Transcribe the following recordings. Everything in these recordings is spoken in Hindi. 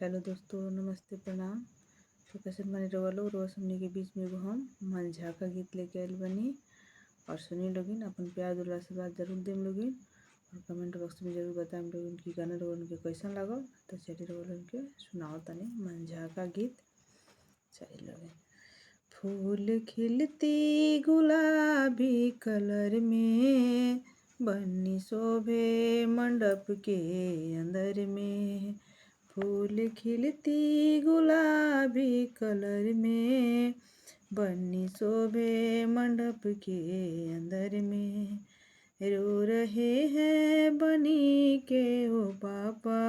हेलो दोस्तों, नमस्ते, प्रणाम। तो कैसे बने रहो लोग रोज हमने के बीच में एगो हम मंझा का गीत लेके आयल बनी और सुनी लोगिन। अपन प्यार दुलार से बात जरूर देम लोगिन और कमेंट बॉक्स में जरूर बताएं लोगिन कि गाना रोगन के कैसन लागल। तो चलिए रोगन के सुनाओ तनी मंझा का गीत। चलिए लोगिन। फूल खिलती गुलाबी कलर में, बन्नी शोभे मंडप के अंदर में। फूल खिलती गुलाबी कलर में, बन्नी शोभे मंडप के अंदर में। रो रहे हैं बनी के ओ पापा,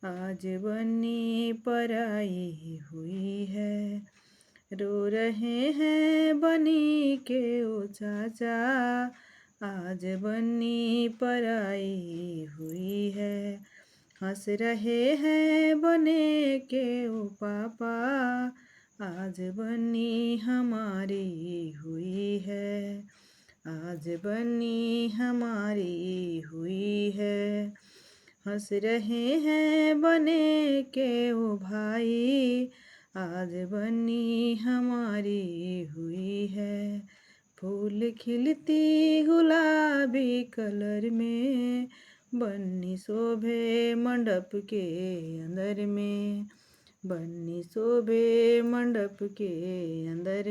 आज बन्नी पराई हुई है। रो रहे हैं बनी के ओ चाचा, आज बन्नी पराई हुई है। हंस रहे हैं बने के ओ पापा, आज बन्नी हमारी हुई है। आज बन्नी हमारी हुई है। हंस रहे हैं बने के ओ भाई, आज बन्नी हमारी हुई है। फूल खिलती गुलाबी कलर में, बन्नी शोभे मंडप के अंदर में। बन्नी शोभे मंडप के अंदर